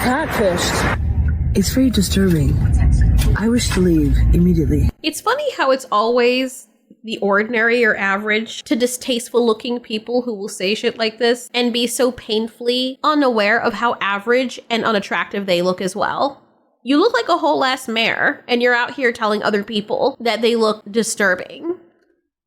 catfished. It's very disturbing. I wish to leave immediately. It's funny how it's always the ordinary or average to distasteful looking people who will say shit like this and be so painfully unaware of how average and unattractive they look as well. You look like a whole ass mare and you're out here telling other people that they look disturbing.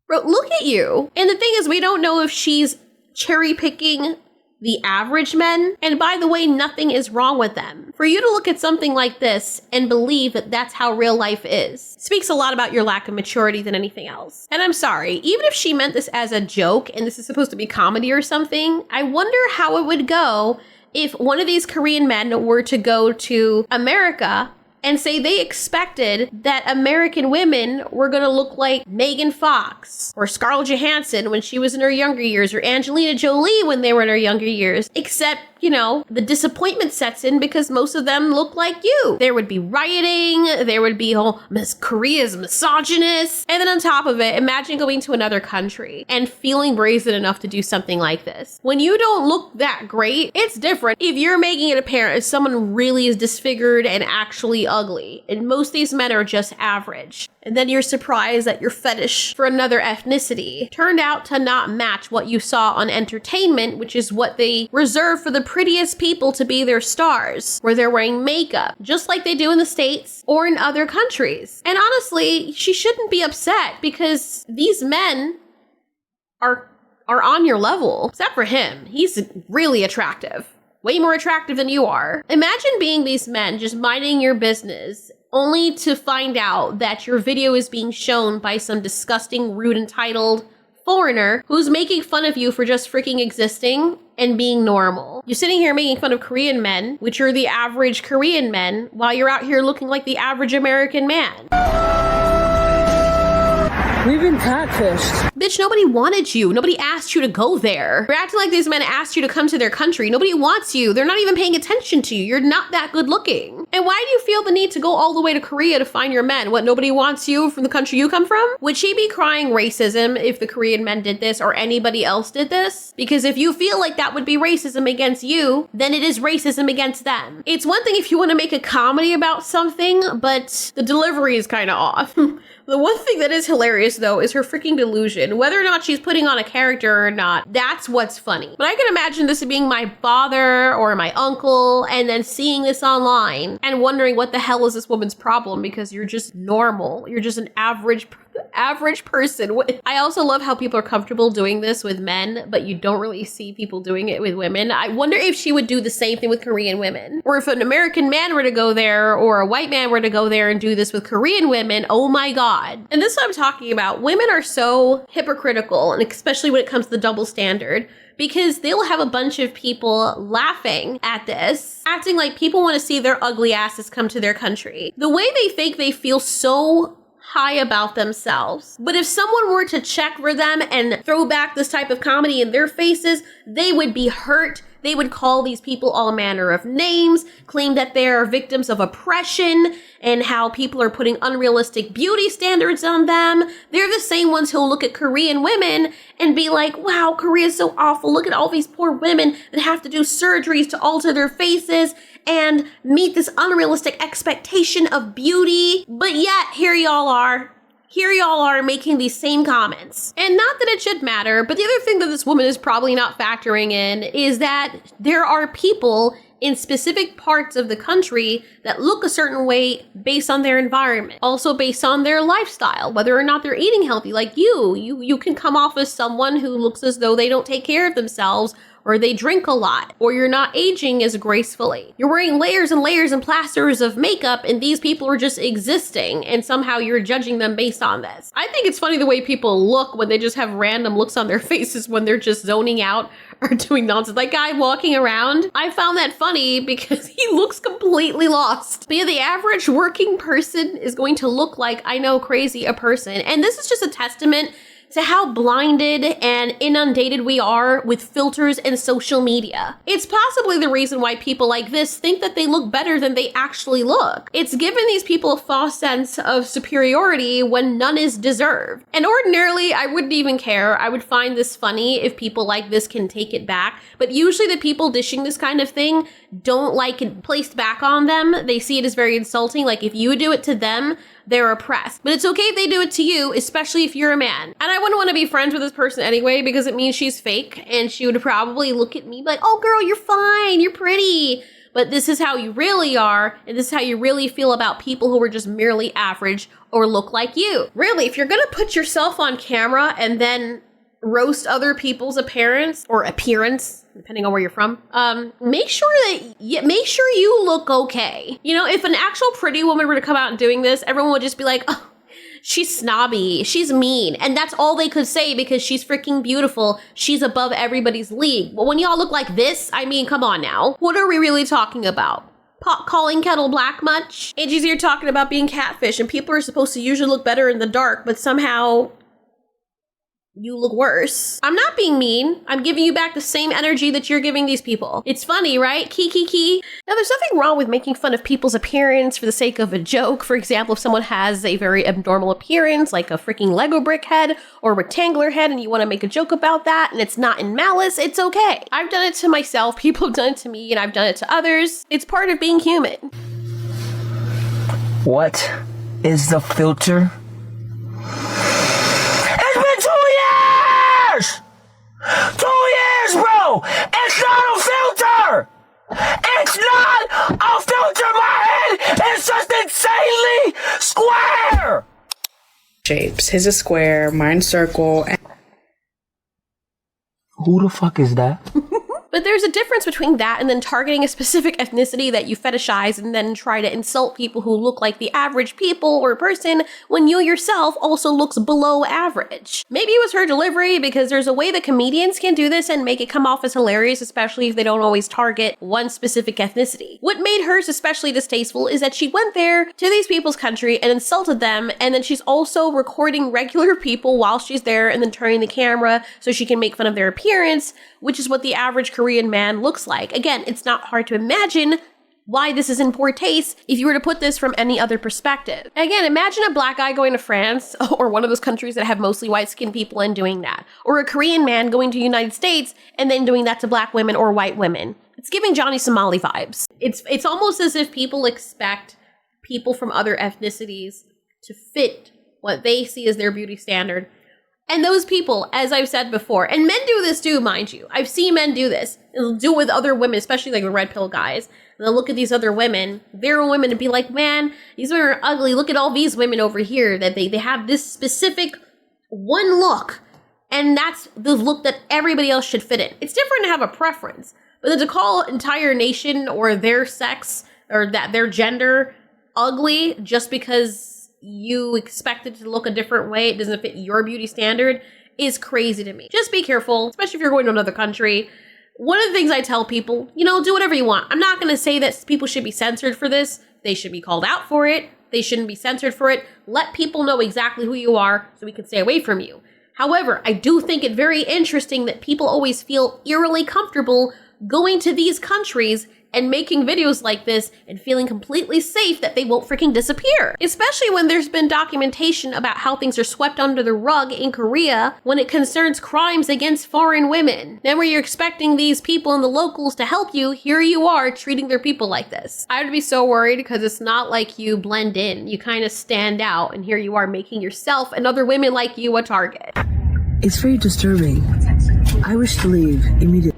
Bro, look at you. And the thing is, we don't know if she's cherry picking the average men. And by the way, nothing is wrong with them. For you to look at something like this and believe that that's how real life is speaks a lot about your lack of maturity than anything else. And I'm sorry, even if she meant this as a joke and this is supposed to be comedy or something, I wonder how it would go if one of these Korean men were to go to America and say they expected that American women were gonna look like Megan Fox or Scarlett Johansson when she was in her younger years, or Angelina Jolie when they were in her younger years, except, you know, the disappointment sets in because most of them look like you. There would be rioting, there would be Miss Korea's misogynist, and then on top of it, imagine going to another country and feeling brazen enough to do something like this. When you don't look that great, it's different if you're making it apparent as someone really is disfigured and actually ugly, and most of these men are just average. And then you're surprised that your fetish for another ethnicity turned out to not match what you saw on entertainment, which is what they reserve for the prettiest people to be their stars, where they're wearing makeup, just like they do in the States or in other countries. And honestly, she shouldn't be upset because these men are on your level, except for him. He's really attractive. Way more attractive than you are. Imagine being these men just minding your business only to find out that your video is being shown by some disgusting, rude, entitled foreigner who's making fun of you for just freaking existing and being normal. You're sitting here making fun of Korean men, which are the average Korean men, while you're out here looking like the average American man. We've been catfished. Bitch, nobody wanted you. Nobody asked you to go there. You're acting like these men asked you to come to their country. Nobody wants you. They're not even paying attention to you. You're not that good looking. And why do you feel the need to go all the way to Korea to find your men? What, nobody wants you from the country you come from? Would she be crying racism if the Korean men did this or anybody else did this? Because if you feel like that would be racism against you, then it is racism against them. It's one thing if you want to make a comedy about something, but the delivery is kind of off. The one thing that is hilarious, though, is her freaking delusion. Whether or not she's putting on a character or not, that's what's funny. But I can imagine this being my father or my uncle and then seeing this online and wondering what the hell is this woman's problem, because you're just normal. You're just an average person. I also love how people are comfortable doing this with men, but you don't really see people doing it with women. I wonder if she would do the same thing with Korean women. Or if an American man were to go there or a white man were to go there and do this with Korean women, oh my God. And this is what I'm talking about. Women are so hypocritical, and especially when it comes to the double standard, because they'll have a bunch of people laughing at this, acting like people want to see their ugly asses come to their country. The way they think they feel so high about themselves. But if someone were to check for them and throw back this type of comedy in their faces, they would be hurt. They would call these people all manner of names, claim that they are victims of oppression, and how people are putting unrealistic beauty standards on them. They're the same ones who'll look at Korean women and be like, wow, Korea's so awful. Look at all these poor women that have to do surgeries to alter their faces and meet this unrealistic expectation of beauty. But yet, here y'all are making these same comments. And not that it should matter, but the other thing that this woman is probably not factoring in is that there are people in specific parts of the country that look a certain way based on their environment, also based on their lifestyle, whether or not they're eating healthy. Like you can come off as someone who looks as though they don't take care of themselves, or they drink a lot, or you're not aging as gracefully. You're wearing layers and layers and plasters of makeup, and these people are just existing, and somehow you're judging them based on this. I think it's funny the way people look when they just have random looks on their faces when they're just zoning out or doing nonsense. Like guy walking around, I found that funny because he looks completely lost. But yeah, the average working person is going to look like, I know, crazy a person. And this is just a testament to how blinded and inundated we are with filters and social media. It's possibly the reason why people like this think that they look better than they actually look. It's given these people a false sense of superiority when none is deserved. And ordinarily, I wouldn't even care. I would find this funny if people like this can take it back. But usually the people dishing this kind of thing don't like it placed back on them. They see it as very insulting. Like if you do it to them, they're oppressed. But it's okay if they do it to you, especially if you're a man. And I wouldn't want to be friends with this person anyway because it means she's fake and she would probably look at me like, oh girl, you're fine, you're pretty. But this is how you really are, and this is how you really feel about people who are just merely average or look like you. Really, if you're gonna put yourself on camera and then roast other people's appearance, depending on where you're from, make sure you look okay. You know, if an actual pretty woman were to come out and doing this, everyone would just be like, oh, she's snobby, she's mean. And that's all they could say because she's freaking beautiful. She's above everybody's league. But when y'all look like this, I mean, come on now. What are we really talking about? Pot calling kettle black much? Angie's here talking about being catfish and people are supposed to usually look better in the dark, but somehow you look worse. I'm not being mean. I'm giving you back the same energy that you're giving these people. It's funny, right? Kiki. Now, there's nothing wrong with making fun of people's appearance for the sake of a joke. For example, if someone has a very abnormal appearance, like a freaking Lego brick head or a rectangular head, and you want to make a joke about that, and it's not in malice, it's okay. I've done it to myself, people have done it to me, and I've done it to others. It's part of being human. What is the filter? 2 years, bro! It's not a filter! It's not a filter! My head is just insanely square! Shapes. His is square, mine's circle. Who the fuck is that? But there's a difference between that and then targeting a specific ethnicity that you fetishize and then try to insult people who look like the average people or person when you yourself also looks below average. Maybe it was her delivery because there's a way that comedians can do this and make it come off as hilarious, especially if they don't always target one specific ethnicity. What made hers especially distasteful is that she went there to these people's country and insulted them, and then she's also recording regular people while she's there and then turning the camera so she can make fun of their appearance, which is what the average Korean man looks like. Again, it's not hard to imagine why this is in poor taste if you were to put this from any other perspective. Again, imagine a black guy going to France or one of those countries that have mostly white-skinned people and doing that. Or a Korean man going to the United States and then doing that to black women or white women. It's giving Johnny Somali vibes. It's almost as if people expect people from other ethnicities to fit what they see as their beauty standard. And those people, as I've said before, and men do this too, mind you. I've seen men do this. They'll do it with other women, especially like the red pill guys. And they'll look at these other women, their own women, and be like, man, these women are ugly. Look at all these women over here that they have this specific one look. And that's the look that everybody else should fit in. It's different to have a preference. But then to call an entire nation or their sex or that their gender ugly just because you expect it to look a different way, it doesn't fit your beauty standard, is crazy to me. Just be careful, especially if you're going to another country. One of the things I tell people, do whatever you want. I'm not going to say that people should be censored for this. They should be called out for it. They shouldn't be censored for it. Let people know exactly who you are so we can stay away from you. However, I do think it very interesting that people always feel eerily comfortable going to these countries and making videos like this and feeling completely safe that they won't freaking disappear. Especially when there's been documentation about how things are swept under the rug in Korea when it concerns crimes against foreign women. Then where you're expecting these people and the locals to help you, here you are treating their people like this. I would be so worried because it's not like you blend in. You kind of stand out, and here you are making yourself and other women like you a target. It's very disturbing. I wish to leave immediately.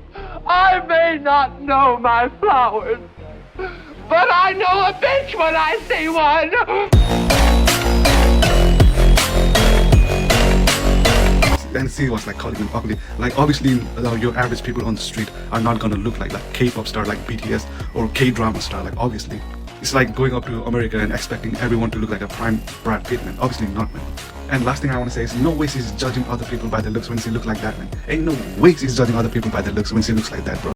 I may not know my flowers, but I know a bitch when I see one. And see what's like calling him ugly. Like obviously your average people on the street are not gonna look like K-pop star like BTS or K-drama star, like obviously. It's like going up to America and expecting everyone to look like a prime Brad Pitt, man. Obviously not, man. And last thing I want to say is no ways he's judging other people by their looks when he look like that, man. Ain't no ways he's judging other people by their looks when he looks like that, bro.